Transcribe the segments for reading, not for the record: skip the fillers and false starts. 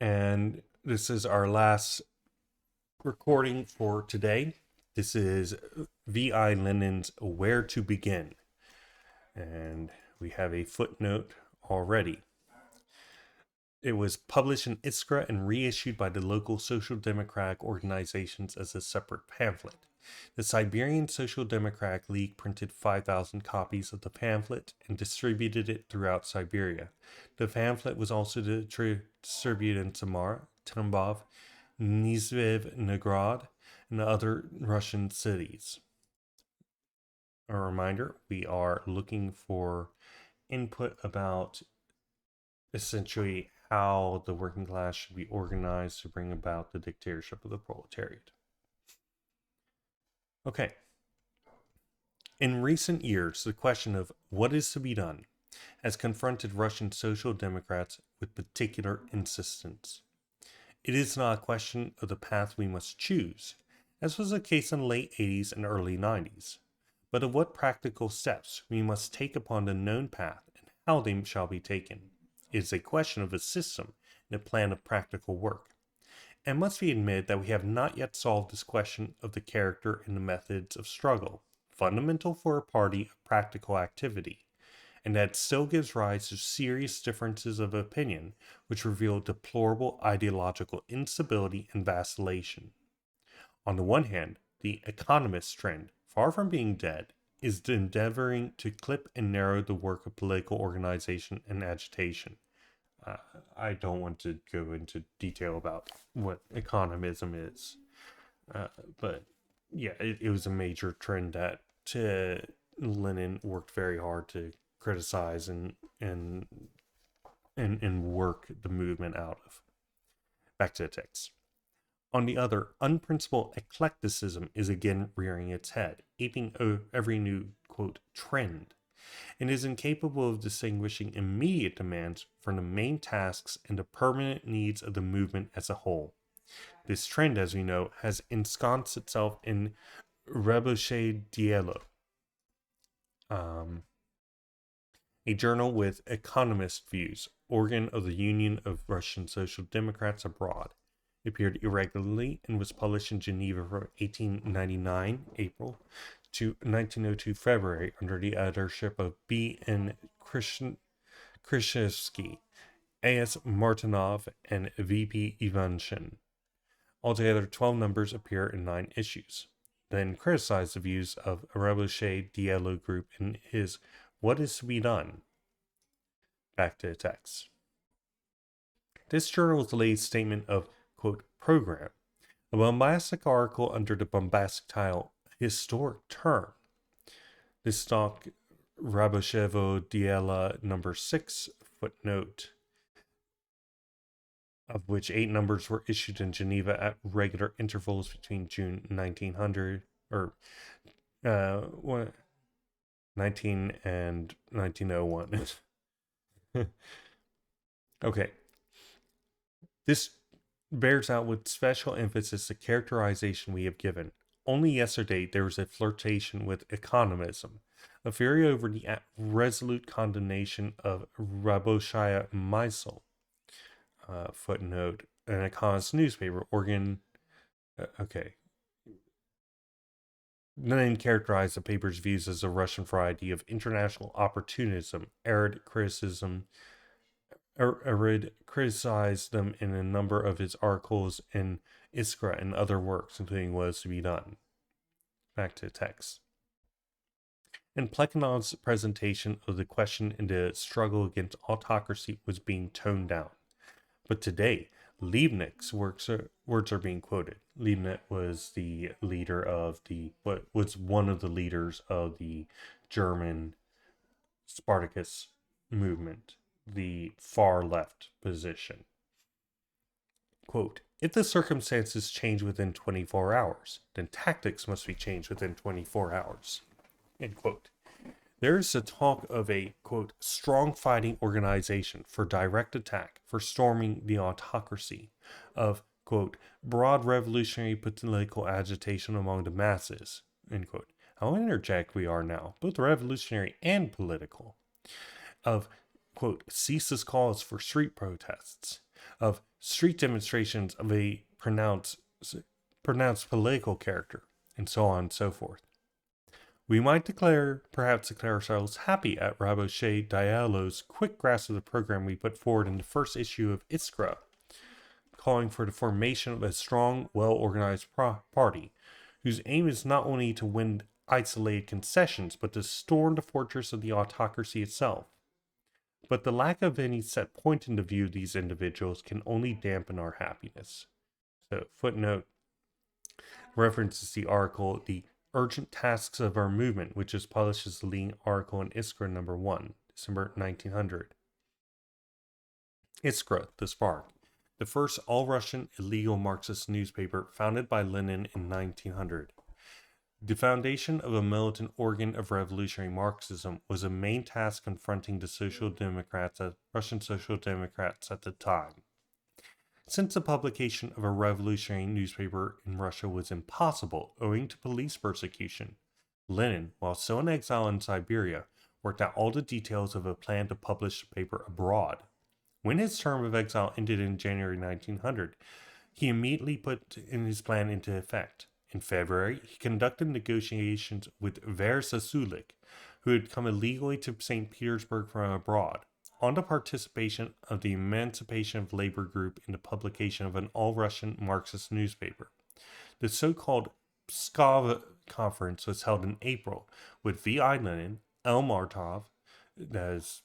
And this is our last recording for today. This is V.I. Lenin's Where to Begin. And we have a footnote already. It was published in Iskra and reissued by the local social democratic organizations as a separate pamphlet. The Siberian Social Democratic League printed 5,000 copies of the pamphlet and distributed it throughout Siberia. The pamphlet was also distributed in Samara, Tambov, Nizhny and other Russian cities. A reminder, we are looking for input about essentially how the working class should be organized to bring about the dictatorship of the proletariat. Okay. In recent years, the question of what is to be done has confronted Russian social democrats with particular insistence. It is not a question of the path we must choose, as was the case in the late 80s and early 90s, but of what practical steps we must take upon the known path and how they shall be taken. It is a question of a system and a plan of practical work. And it must be admitted that we have not yet solved this question of the character and the methods of struggle, fundamental for a party of practical activity, and that still gives rise to serious differences of opinion which reveal deplorable ideological instability and vacillation. On the one hand, the economist trend, far from being dead, is endeavoring to clip and narrow the work of political organization and agitation. I don't want to go into detail about what economism is, but yeah, it was a major trend that Lenin worked very hard to criticize and work the movement out of. Back to the text. On the other, unprincipled eclecticism is again rearing its head, aping every new, quote, trend, and is incapable of distinguishing immediate demands from the main tasks and the permanent needs of the movement as a whole. This trend, as we know, has ensconced itself in Reboche Dielo, a journal with economist views, organ of the Union of Russian Social Democrats Abroad. It appeared irregularly and was published in Geneva from 1899 April to 1902 February under the editorship of B. N. Krishevsky, A.S. Martinov, and V.P. Ivanshin. Altogether, 12 numbers appear in 9 issues. Then criticized the views of Reboche Dielo group in his What is to be Done? Back to the text. This journal was the latest statement of, quote, program, a bombastic article under the bombastic title Historic Turn. This stock Raboshevo Diela number 6, footnote, of which 8 numbers were issued in Geneva at regular intervals between June 1900 or 19 and 1901. Okay. This bears out with special emphasis the characterization we have given. Only yesterday there was a flirtation with economism, a fury over the resolute condemnation of Raboshaya Meisel. Footnote, an economist newspaper, organ. Okay. Lenin characterized the paper's views as a Russian variety of international opportunism, arid criticized them in a number of his articles in Iskra and other works, including What is to be Done. Back to the text. And Plekhanov's presentation of the question in the struggle against autocracy was being toned down. But today, Liebknecht's words are being quoted. Liebknecht was the leader of was one of the leaders of the German Spartacus movement, the far left position. Quote, if the circumstances change within 24 hours, then tactics must be changed within 24 hours. End quote. There is a talk of a, quote, strong fighting organization for direct attack, for storming the autocracy, of, quote, broad revolutionary political agitation among the masses, end quote. How energetic we are now, both revolutionary and political, of, quote, ceaseless calls for street protests, of street demonstrations of a pronounced political character, and so on and so forth. We might perhaps declare ourselves happy at Rabochet Diallo's quick grasp of the program we put forward in the first issue of Iskra, calling for the formation of a strong, well-organized party, whose aim is not only to win isolated concessions, but to storm the fortress of the autocracy itself. But the lack of any set point in the view of these individuals can only dampen our happiness. So, footnote references the article, The Urgent Tasks of Our Movement, which is published as the leading article in Iskra number 1, December 1900. Iskra, the Spark, the first all-Russian illegal Marxist newspaper founded by Lenin in 1900. The foundation of a militant organ of revolutionary Marxism was a main task confronting the Russian Social Democrats at the time. Since the publication of a revolutionary newspaper in Russia was impossible owing to police persecution, Lenin, while still in exile in Siberia, worked out all the details of a plan to publish the paper abroad. When his term of exile ended in January 1900, he immediately put his plan into effect. In February, he conducted negotiations with Versa Sulik, who had come illegally to St. Petersburg from abroad, on the participation of the Emancipation of Labor group in the publication of an all-Russian Marxist newspaper. The so-called Pskov Conference was held in April, with V.I. Lenin, L. Martov, that is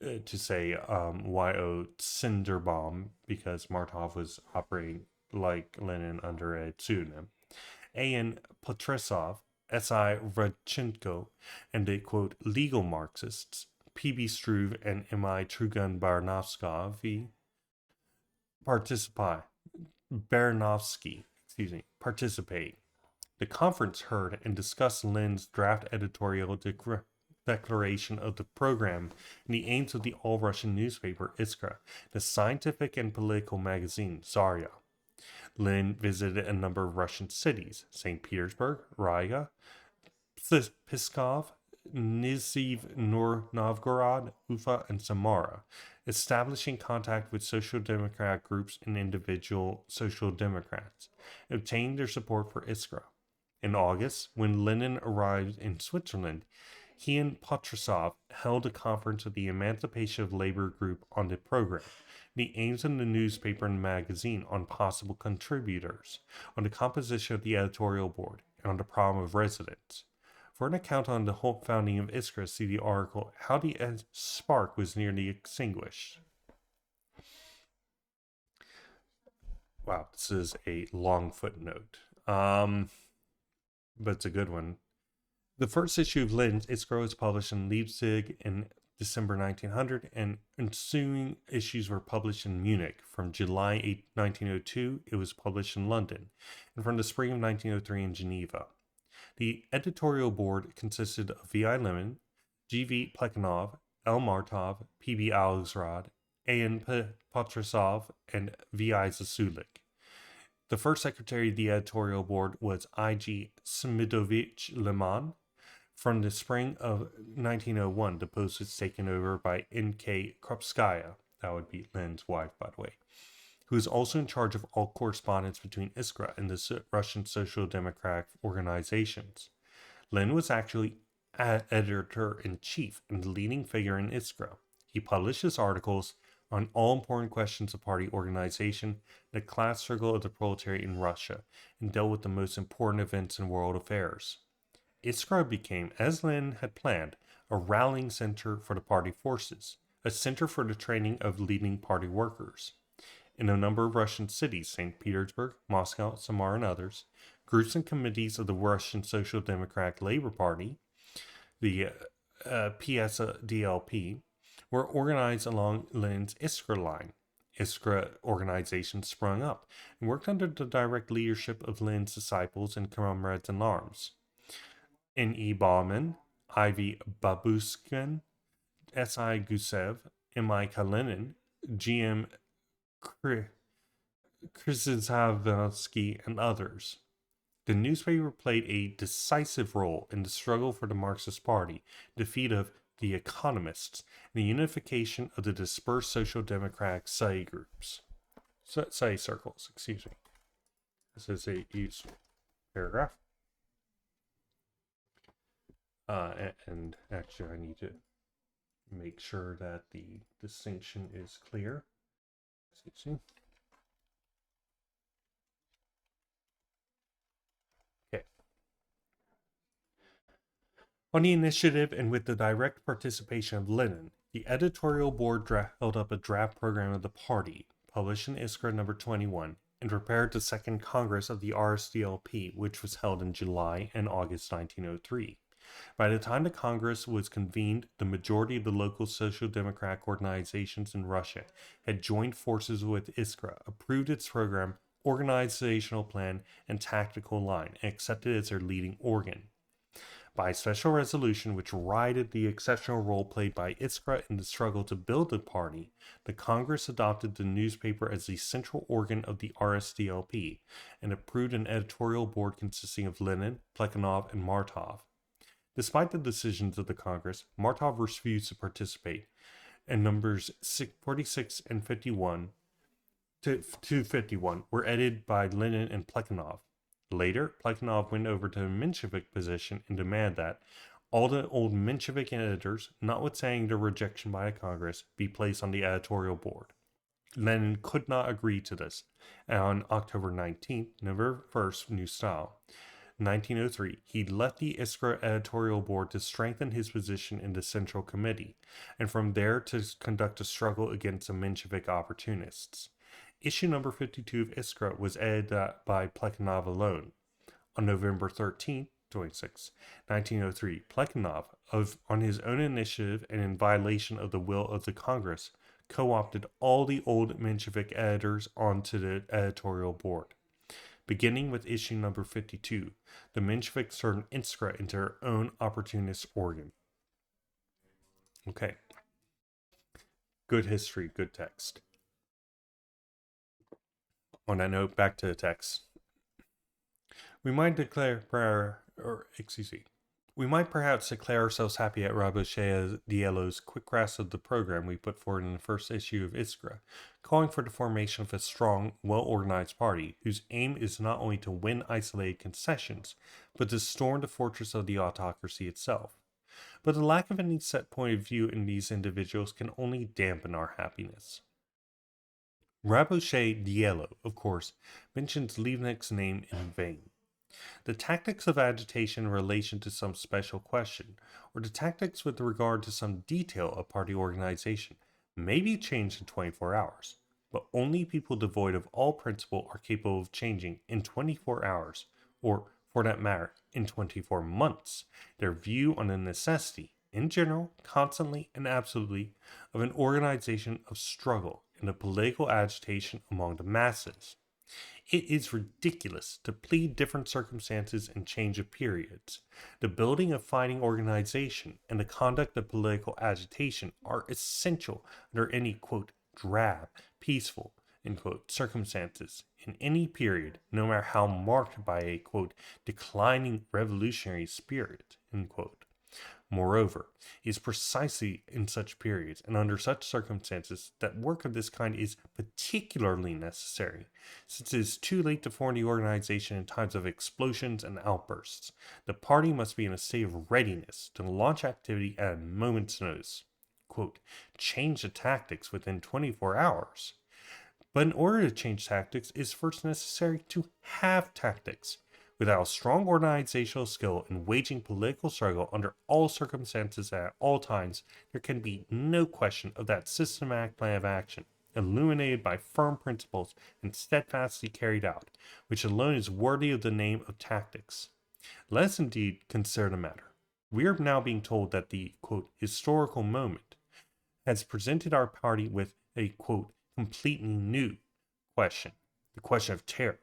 to say Y.O. Cinderbomb, because Martov was operating like Lenin under a pseudonym, A.N. Potresov, S.I. Radchenko, and the, quote, legal Marxists, P.B. Struve and M.I. Trugan Barnovsky participate. The conference heard and discussed Lenin's draft editorial declaration of the program and the aims of the all-Russian newspaper Iskra, the scientific and political magazine Zarya. Lenin visited a number of Russian cities, St. Petersburg, Riga, Pskov, Nizhny Novgorod, Ufa, and Samara, establishing contact with social democratic groups and individual social democrats, obtaining their support for Iskra. In August, when Lenin arrived in Switzerland, he and Potresov held a conference with the Emancipation of Labor group on the program, the aims of the newspaper and magazine on possible contributors, on the composition of the editorial board, and on the problem of residence. For an account on the whole founding of Iskra, see the article, How the Spark Was Nearly Extinguished. Wow, this is a long footnote. But it's a good one. The first issue of Lenin's Iskra was published in Leipzig in December 1900, and ensuing issues were published in Munich. From July 8, 1902, it was published in London, and from the spring of 1903 in Geneva. The editorial board consisted of V.I. Lenin, G.V. Plekhanov, L. Martov, P.B. Alexrod, A.N. Potresov, and V.I. Zasulik. The first secretary of the editorial board was I.G. Smidovich Leman. From the spring of 1901, the post was taken over by N.K. Kropskaya, that would be Lenin's wife, by the way, who is also in charge of all correspondence between Iskra and the Russian Social Democratic organizations. Lenin was actually editor-in-chief and the leading figure in Iskra. He published his articles on all important questions of party organization, the class struggle of the proletariat in Russia, and dealt with the most important events in world affairs. Iskra became, as Lenin had planned, a rallying center for the party forces, a center for the training of leading party workers. In a number of Russian cities, St. Petersburg, Moscow, Samara, and others, groups and committees of the Russian Social Democratic Labor Party, the PSDLP, were organized along Lenin's Iskra line. Iskra organizations sprung up and worked under the direct leadership of Lenin's disciples and comrades in arms. N.E. Bauman, I.V. Babuskin, S.I. Gusev, M.I. Kalinin, G.M. Krzyzewski, and others. The newspaper played a decisive role in the struggle for the Marxist Party, defeat of the economists, and the unification of the dispersed social democratic study groups. say circles, excuse me. This is a useful paragraph. And actually I need to make sure that the distinction is clear. Excuse me. Okay. On the initiative and with the direct participation of Lenin, the editorial board held up a draft program of the party, published in Iskra number 21, and prepared the Second Congress of the RSDLP, which was held in July and August 1903. By the time the Congress was convened, the majority of the local social democratic organizations in Russia had joined forces with Iskra, approved its program, organizational plan, and tactical line, and accepted it as their leading organ. By a special resolution which righted the exceptional role played by Iskra in the struggle to build the party, the Congress adopted the newspaper as the central organ of the RSDLP and approved an editorial board consisting of Lenin, Plekhanov, and Martov. Despite the decisions of the Congress, Martov refused to participate, and numbers 46 and 51 to 51 were edited by Lenin and Plekhanov. Later, Plekhanov went over to the Menshevik position and demanded that all the old Menshevik editors, notwithstanding their rejection by the Congress, be placed on the editorial board. Lenin could not agree to this, and on October 19th, November 1st, New Style, 1903, he left the Iskra editorial board to strengthen his position in the Central Committee, and from there to conduct a struggle against the Menshevik opportunists. Issue number 52 of Iskra was edited by Plekhanov alone. On November 13, 1903, Plekhanov, on his own initiative and in violation of the will of the Congress, co-opted all the old Menshevik editors onto the editorial board. Beginning with issue number 52, the Mensheviks turned Iskra into their own opportunist organ. Okay. Good history, good text. On that note, back to the text. We might perhaps declare ourselves happy at Raboshe Diello's quick grasp of the program we put forward in the first issue of Iskra, calling for the formation of a strong, well-organized party whose aim is not only to win isolated concessions, but to storm the fortress of the autocracy itself. But the lack of any set point of view in these individuals can only dampen our happiness. Raboshe Diello, of course, mentions Liebknecht's name in vain. The tactics of agitation in relation to some special question, or the tactics with regard to some detail of party organization, may be changed in 24 hours, but only people devoid of all principle are capable of changing in 24 hours, or, for that matter, in 24 months, their view on the necessity, in general, constantly, and absolutely, of an organization of struggle and of political agitation among the masses. It is ridiculous to plead different circumstances and change of periods. The building of fighting organization and the conduct of political agitation are essential under any, quote, drab, peaceful, end quote, circumstances in any period, no matter how marked by a, quote, declining revolutionary spirit, end quote. Moreover, it is precisely in such periods and under such circumstances that work of this kind is particularly necessary, since it is too late to form the organization in times of explosions and outbursts. The party must be in a state of readiness to launch activity at a moment's notice. Quote, change the tactics within 24 hours. But in order to change tactics, it is first necessary to have tactics. Without strong organizational skill in waging political struggle under all circumstances at all times, there can be no question of that systematic plan of action, illuminated by firm principles and steadfastly carried out, which alone is worthy of the name of tactics. Let us indeed consider the matter. We are now being told that the, quote, historical moment has presented our party with a, quote, completely new question, the question of terror.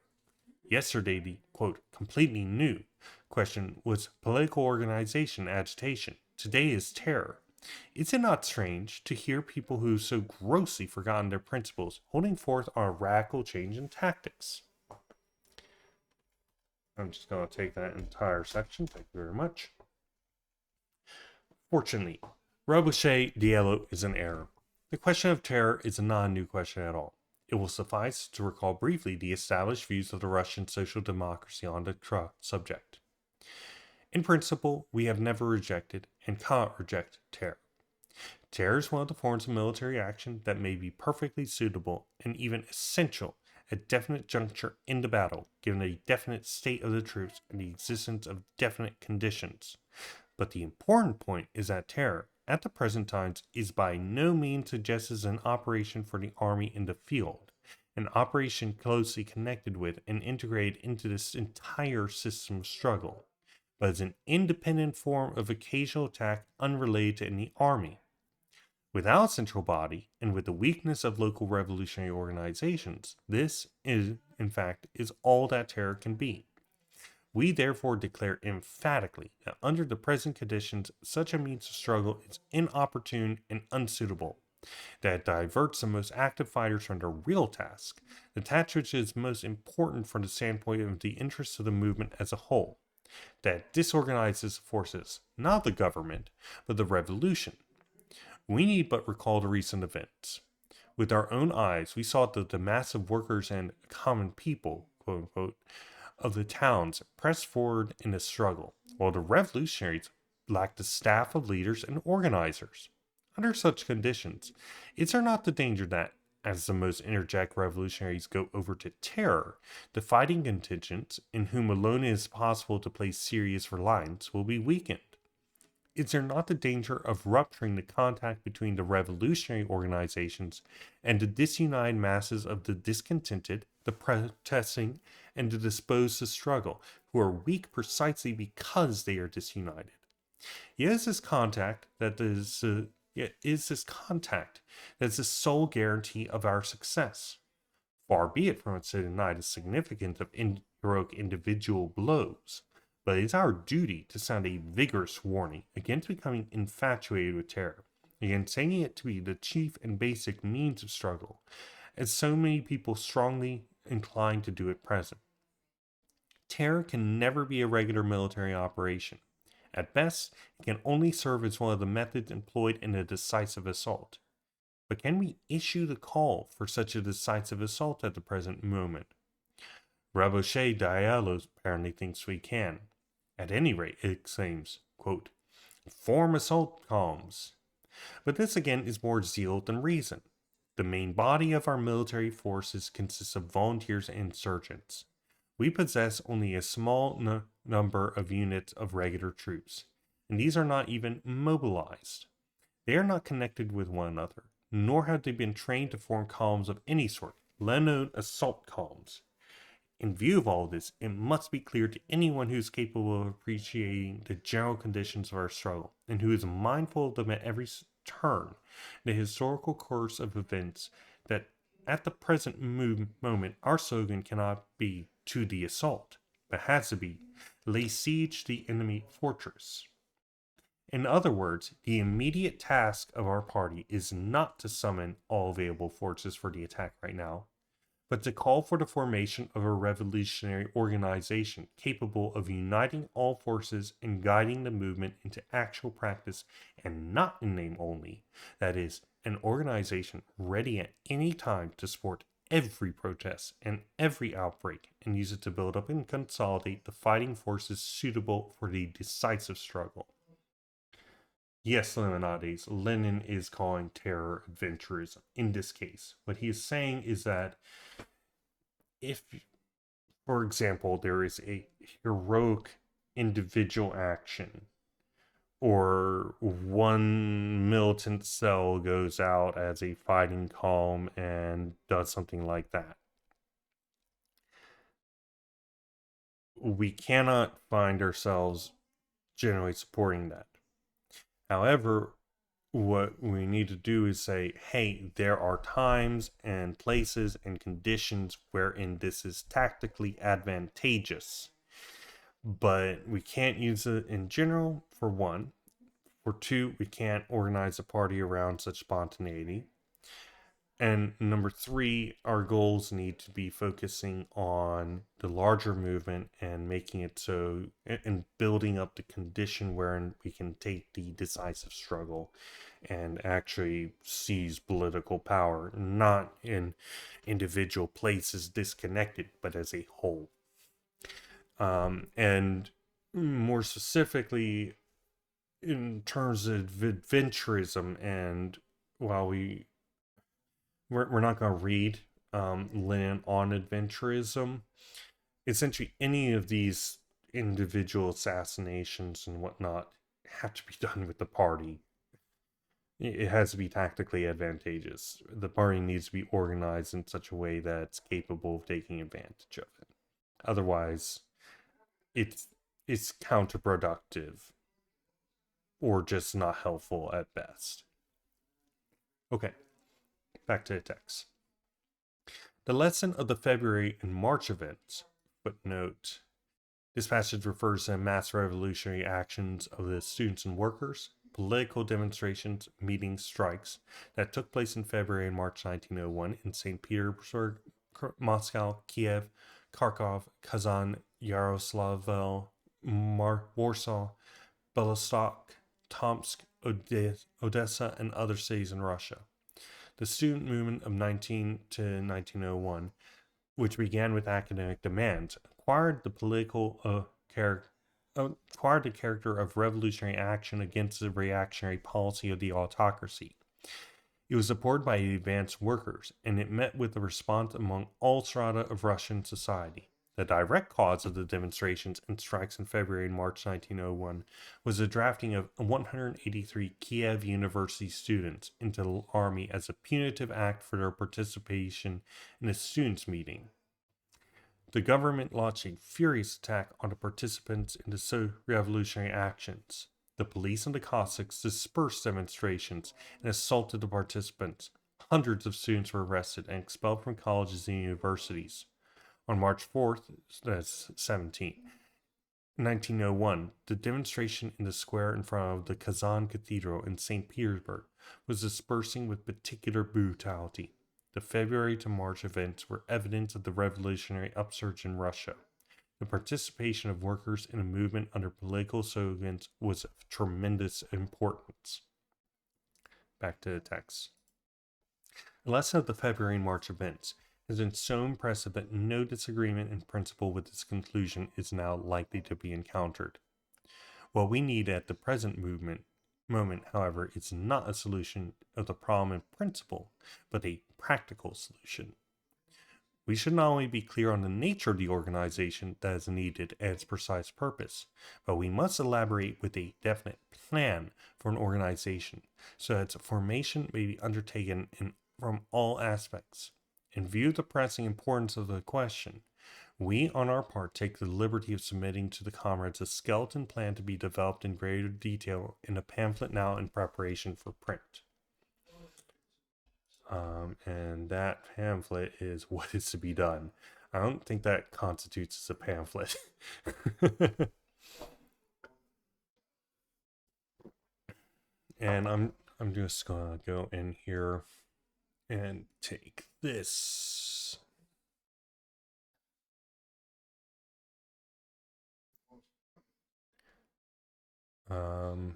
Yesterday, the, quote, completely new question was political organization agitation. Today is terror. Is it not strange to hear people who so grossly forgotten their principles holding forth on a radical change in tactics? I'm just going to take that entire section. Thank you very much. Fortunately, Raboshe Diello is an error. The question of terror is not a new question at all. It will suffice to recall briefly the established views of the Russian social democracy on the subject. In principle, we have never rejected and cannot reject terror. Terror is one of the forms of military action that may be perfectly suitable and even essential at a definite juncture in the battle, given a definite state of the troops and the existence of definite conditions. But the important point is that terror, at the present times, is by no means suggested as an operation for the army in the field, an operation closely connected with and integrated into this entire system of struggle, but as an independent form of occasional attack unrelated to any army. Without a central body, and with the weakness of local revolutionary organizations, this is, in fact, is all that terror can be. We therefore declare emphatically that under the present conditions, such a means of struggle is inopportune and unsuitable, that it diverts the most active fighters from their real task, the task which is most important from the standpoint of the interests of the movement as a whole, that it disorganizes forces, not the government, but the revolution. We need but recall the recent events. With our own eyes, we saw that the mass of workers and common people, quote unquote, of the towns pressed forward in the struggle, while the revolutionaries lacked the staff of leaders and organizers. Under such conditions, is there not the danger that, as the most energetic revolutionaries go over to terror, the fighting contingents, in whom alone it is possible to place serious reliance, will be weakened? Is there not the danger of rupturing the contact between the revolutionary organizations and the disunited masses of the discontented, the protesting, and the disposed to struggle, who are weak precisely because they are disunited? Yet is this contact that is the sole guarantee of our success. Far be it from us to deny the significance of heroic individual blows, but it is our duty to sound a vigorous warning against becoming infatuated with terror, against taking it to be the chief and basic means of struggle, as so many people strongly inclined to do at present. Terror can never be a regular military operation. At best, it can only serve as one of the methods employed in a decisive assault. But can we issue the call for such a decisive assault at the present moment? Rabochet Diallo apparently thinks we can. At any rate, it exclaims, quote, form assault columns. But this again is more zeal than reason. The main body of our military forces consists of volunteers and insurgents. We possess only a small number of units of regular troops, and these are not even mobilized. They are not connected with one another, nor have they been trained to form columns of any sort, let alone assault columns. In view of all this, it must be clear to anyone who is capable of appreciating the general conditions of our struggle, and who is mindful of them at every turn, the historical course of events, that at the present moment our slogan cannot be to the assault, but has to be lay siege to the enemy fortress. In other words, the immediate task of our party is not to summon all available forces for the attack right now, but to call for the formation of a revolutionary organization capable of uniting all forces and guiding the movement into actual practice, and not in name only, that is, an organization ready at any time to support every protest and every outbreak and use it to build up and consolidate the fighting forces suitable for the decisive struggle. Yes, Lemonades, Lenin is calling terror adventurism in this case. What he is saying is that if, for example, there is a heroic individual action, or one militant cell goes out as a fighting column and does something like that, we cannot find ourselves generally supporting that. However, what we need to do is say, hey, there are times and places and conditions wherein this is tactically advantageous, but we can't use it in general, for one. For two, we can't organize a party around such spontaneity. And number three, our goals need to be focusing on the larger movement and making it so, and building up the condition wherein we can take the decisive struggle and actually seize political power, not in individual places disconnected, but as a whole. And more specifically, in terms of adventurism, and while we're not going to read Lenin on adventurism. Essentially, any of these individual assassinations and whatnot have to be done with the party. It has to be tactically advantageous. The party needs to be organized in such a way that it's capable of taking advantage of it. Otherwise, it's it's counterproductive or just not helpful at best. Okay, back to the text. The lesson of the February and March events, footnote, this passage refers to mass revolutionary actions of the students and workers, political demonstrations, meetings, strikes that took place in February and March 1901 in St. Petersburg, Moscow, Kiev, Kharkov, Kazan, Yaroslavl, Warsaw, Belostok, Tomsk, Odessa, and other cities in Russia. The student movement of 19 to 1901, which began with academic demands, acquired the character of revolutionary action against the reactionary policy of the autocracy. It was supported by advanced workers, and it met with a response among all strata of Russian society. The direct cause of the demonstrations and strikes in February and March 1901 was the drafting of 183 Kiev University students into the army as a punitive act for their participation in a students' meeting. The government launched a furious attack on the participants in the revolutionary actions. The police and the Cossacks dispersed demonstrations and assaulted the participants. Hundreds of students were arrested and expelled from colleges and universities. On March 4th, that's 1901, the demonstration in the square in front of the Kazan Cathedral in St. Petersburg was dispersing with particular brutality. The February to March events were evidence of the revolutionary upsurge in Russia. The participation of workers in a movement under political slogans was of tremendous importance. Back to the text. The lesson of the February and March events has been so impressive that no disagreement in principle with its conclusion is now likely to be encountered. What we need at the present moment, however, is not a solution of the problem in principle, but a practical solution. We should not only be clear on the nature of the organization that is needed and its precise purpose, but we must elaborate with a definite plan for an organization so that its formation may be undertaken from all aspects. In view of the pressing importance of the question, we, on our part, take the liberty of submitting to the comrades a skeleton plan to be developed in greater detail in a pamphlet now in preparation for print. And that pamphlet is what is to be done. I don't think that constitutes as a pamphlet. And I'm just gonna go in here and take this. And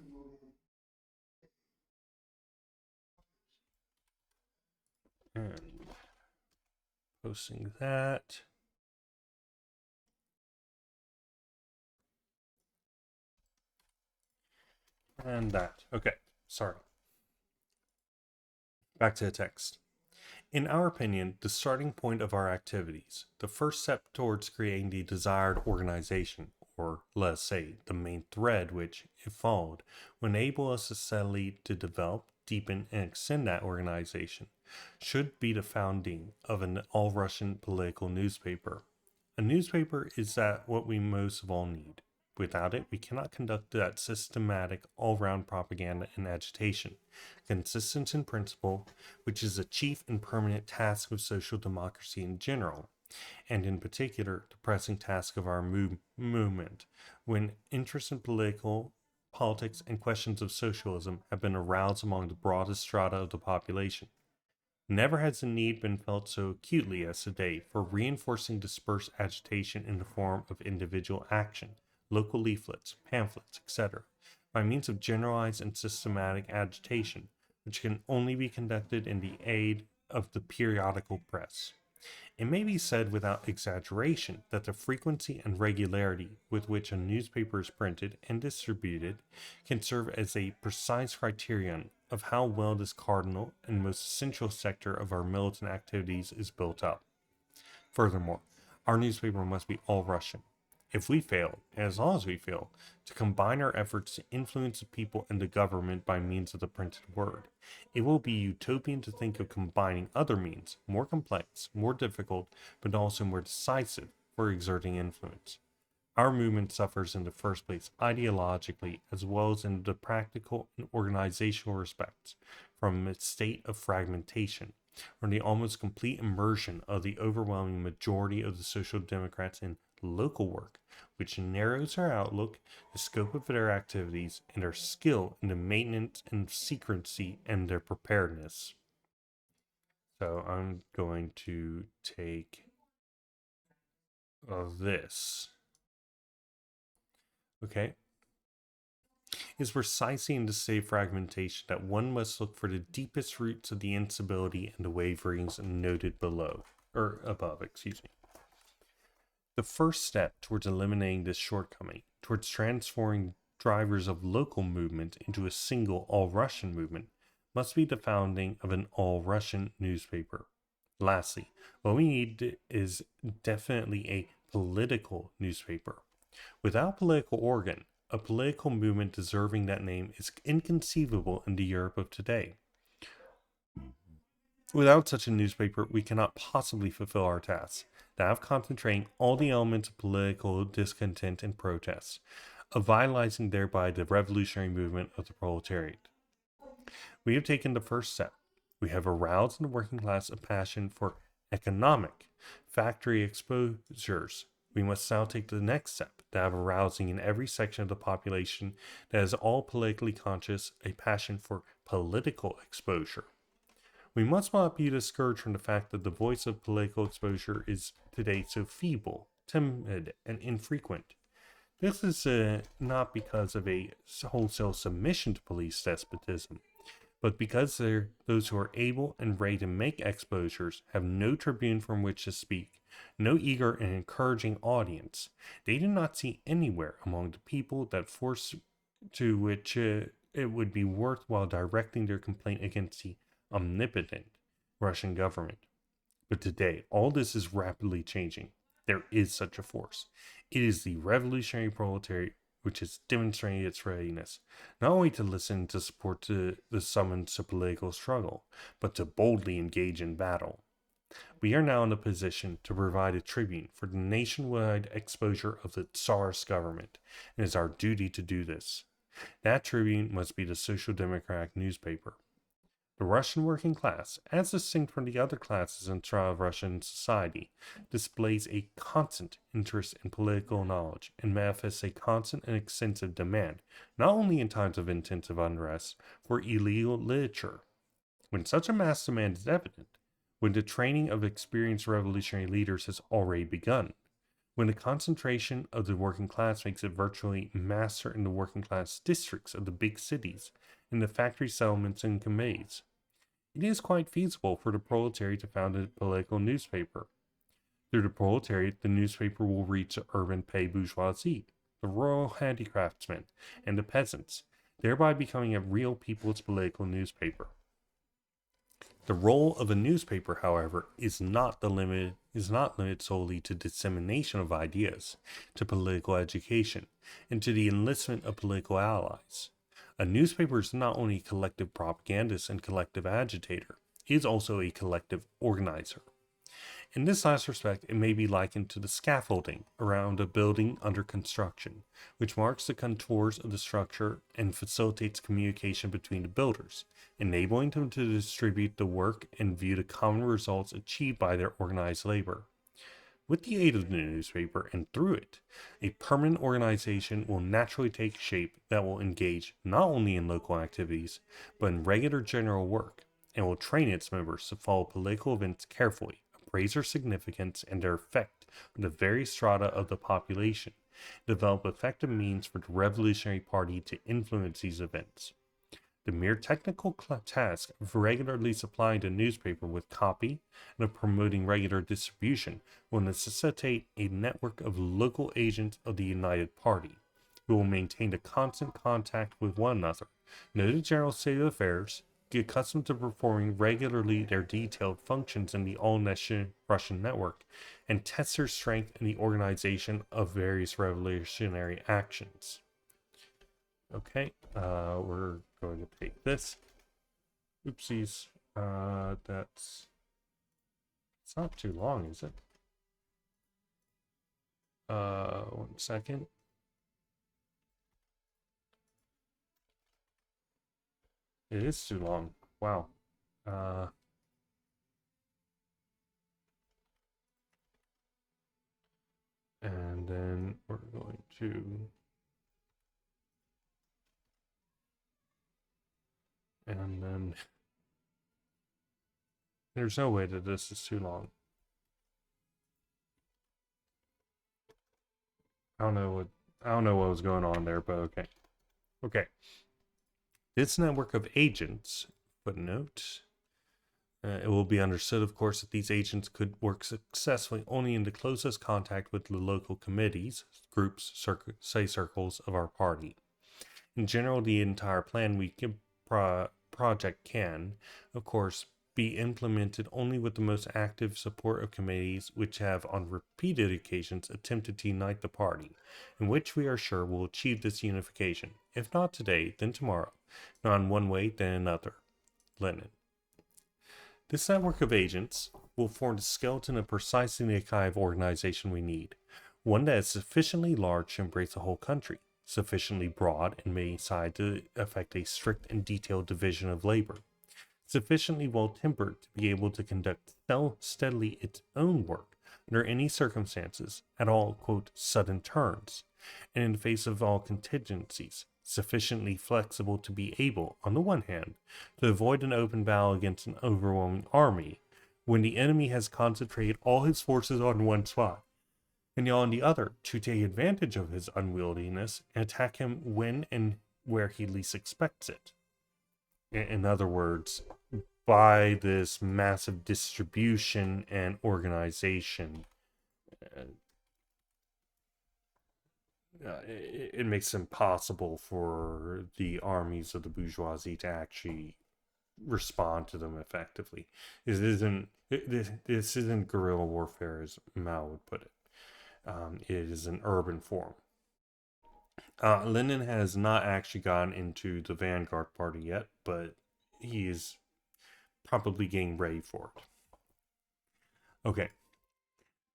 posting that. And that. Okay, sorry. Back to the text. In our opinion, the starting point of our activities, the first step towards creating the desired organization, or let us say, the main thread which, if followed, will enable us to steadily to develop, deepen, and extend that organization, should be the founding of an all-Russian political newspaper. A newspaper is that what we most of all need. Without it, we cannot conduct that systematic, all-round propaganda and agitation, consistent in principle, which is a chief and permanent task of social democracy in general, and in particular, the pressing task of our movement, when interest in politics, and questions of socialism have been aroused among the broadest strata of the population. Never has the need been felt so acutely as today for reinforcing dispersed agitation in the form of individual action, local leaflets, pamphlets, etc., by means of generalized and systematic agitation, which can only be conducted in the aid of the periodical press. It may be said without exaggeration that the frequency and regularity with which a newspaper is printed and distributed can serve as a precise criterion of how well this cardinal and most essential sector of our militant activities is built up. Furthermore, our newspaper must be all Russian. If we fail, and as long as we fail, to combine our efforts to influence the people and the government by means of the printed word, it will be utopian to think of combining other means, more complex, more difficult, but also more decisive, for exerting influence. Our movement suffers in the first place ideologically as well as in the practical and organizational respects from its state of fragmentation, or the almost complete immersion of the overwhelming majority of the Social Democrats in local work, which narrows their outlook, the scope of their activities, and their skill in the maintenance and secrecy and their preparedness. So I'm going to take this. Okay. Is precisely in the state of fragmentation that one must look for the deepest roots of the instability and the waverings noted below, or above, excuse me. The first step towards eliminating this shortcoming, towards transforming drivers of local movement into a single all-Russian movement, must be the founding of an all-Russian newspaper. Lastly, what we need is definitely a political newspaper. Without political organ, a political movement deserving that name is inconceivable in the Europe of today. Without such a newspaper, we cannot possibly fulfill our task, that of concentrating all the elements of political discontent and protest, of vitalizing thereby the revolutionary movement of the proletariat. We have taken the first step. We have aroused in the working class a passion for economic, factory exposures. We must now take the next step, that of arousing in every section of the population that is all politically conscious a passion for political exposure. We must not be discouraged from the fact that the voice of political exposure is today so feeble, timid, and infrequent. This is not because of a wholesale submission to police despotism, but because those who are able and ready to make exposures have no tribune from which to speak, no eager and encouraging audience. They do not see anywhere among the people that force to which it would be worthwhile directing their complaint against the omnipotent Russian government. But today, all this is rapidly changing. There is such a force. It is the revolutionary proletariat which has demonstrated its readiness, not only to listen and to support the summons to political struggle, but to boldly engage in battle. We are now in a position to provide a tribune for the nationwide exposure of the Tsarist government, and it is our duty to do this. That tribune must be the Social Democratic newspaper. The Russian working class, as distinct from the other classes in Russian society, displays a constant interest in political knowledge and manifests a constant and extensive demand, not only in times of intensive unrest, for illegal literature. When such a mass demand is evident, when the training of experienced revolutionary leaders has already begun, when the concentration of the working class makes it virtually master in the working class districts of the big cities, in the factory settlements and committees, it is quite feasible for the proletariat to found a political newspaper. Through the proletariat, the newspaper will reach the urban pay bourgeoisie, the rural handicraftsmen, and the peasants, thereby becoming a real people's political newspaper. The role of a newspaper, however, is not limited solely to dissemination of ideas, to political education, and to the enlistment of political allies. A newspaper is not only a collective propagandist and collective agitator, it is also a collective organizer. In this last respect, it may be likened to the scaffolding around a building under construction, which marks the contours of the structure and facilitates communication between the builders, enabling them to distribute the work and view the common results achieved by their organized labor. With the aid of the newspaper and through it, a permanent organization will naturally take shape that will engage not only in local activities, but in regular general work, and will train its members to follow political events carefully, appraise their significance and their effect on the various strata of the population, develop effective means for the Revolutionary Party to influence these events. The mere technical task of regularly supplying the newspaper with copy and of promoting regular distribution will necessitate a network of local agents of the United Party, who will maintain a constant contact with one another, know the general state of affairs, get accustomed to performing regularly their detailed functions in the all-Russian network, and test their strength in the organization of various revolutionary actions. Okay, we're going to take this. Oopsies. It's not too long, is it? 1 second. It is too long. Wow. And then we're going to... And then... There's no way that this is too long. I don't know what was going on there, but okay. Okay. This network of agents, footnote, it will be understood, of course, that these agents could work successfully only in the closest contact with the local committees, groups, circles of our party. In general, the entire plan project can, of course, be implemented only with the most active support of committees which have on repeated occasions attempted to unite the party, in which we are sure will achieve this unification, if not today, then tomorrow, not in one way, then another. Lenin. This network of agents will form the skeleton of precisely the kind of organization we need, one that is sufficiently large to embrace the whole country, sufficiently broad and many-sided to effect a strict and detailed division of labor, sufficiently well-tempered to be able to conduct steadily its own work under any circumstances, at all, quote, sudden turns, and in the face of all contingencies, sufficiently flexible to be able, on the one hand, to avoid an open battle against an overwhelming army, when the enemy has concentrated all his forces on one spot, and on the other, to take advantage of his unwieldiness and attack him when and where he least expects it. In other words, by this massive distribution and organization, it makes it impossible for the armies of the bourgeoisie to actually respond to them effectively. This isn't guerrilla warfare, as Mao would put it. It is an urban form. Lenin has not actually gotten into the vanguard party yet, but he is probably getting ready for it. Okay.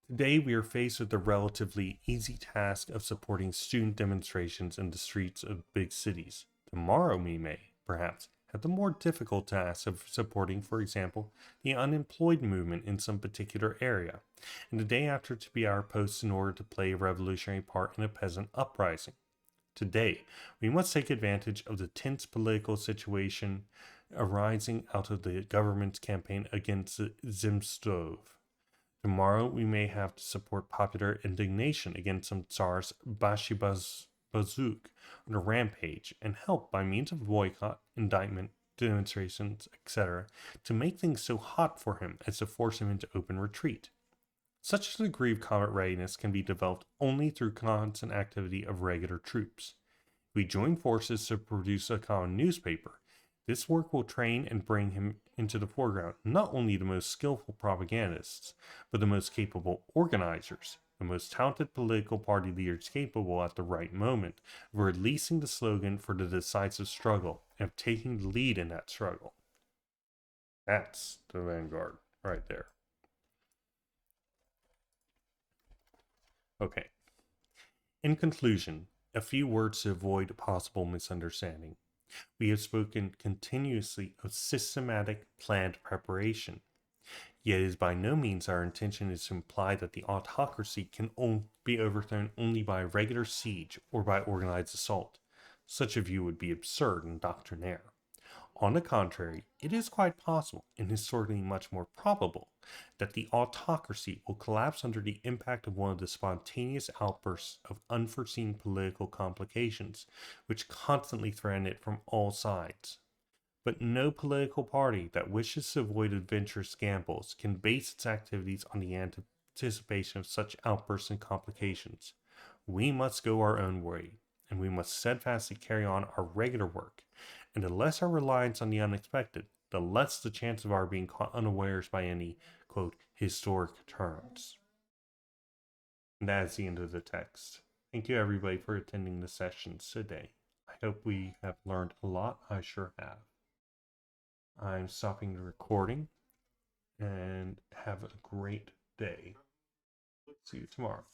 Today we are faced with the relatively easy task of supporting student demonstrations in the streets of big cities. Tomorrow we may, perhaps, have the more difficult task of supporting, for example, the unemployed movement in some particular area, and the day after to be our posts in order to play a revolutionary part in a peasant uprising. Today, we must take advantage of the tense political situation arising out of the government's campaign against Zemstvo. Tomorrow, we may have to support popular indignation against some Tsar's Bashibazuk on a rampage and help by means of boycott, indictment, demonstrations, etc., to make things so hot for him as to force him into open retreat. Such a degree of combat readiness can be developed only through constant activity of regular troops. If we join forces to produce a common newspaper, this work will train and bring him into the foreground not only the most skillful propagandists, but the most capable organizers, the most talented political party leaders capable at the right moment of releasing the slogan for the decisive struggle and of taking the lead in that struggle. That's the vanguard right there. Okay. In conclusion, a few words to avoid possible misunderstanding. We have spoken continuously of systematic, planned preparation. Yet it is by no means our intention is to imply that the autocracy can be overthrown only by a regular siege or by organized assault. Such a view would be absurd and doctrinaire. On the contrary, it is quite possible, and historically much more probable, that the autocracy will collapse under the impact of one of the spontaneous outbursts of unforeseen political complications, which constantly threaten it from all sides. But no political party that wishes to avoid adventurous gambles can base its activities on the anticipation of such outbursts and complications. We must go our own way, and we must steadfastly carry on our regular work. And the less our reliance on the unexpected, the less the chance of our being caught unawares by any, quote, historic turns. And that is the end of the text. Thank you, everybody, for attending the sessions today. I hope we have learned a lot. I sure have. I'm stopping the recording and have a great day. See you tomorrow.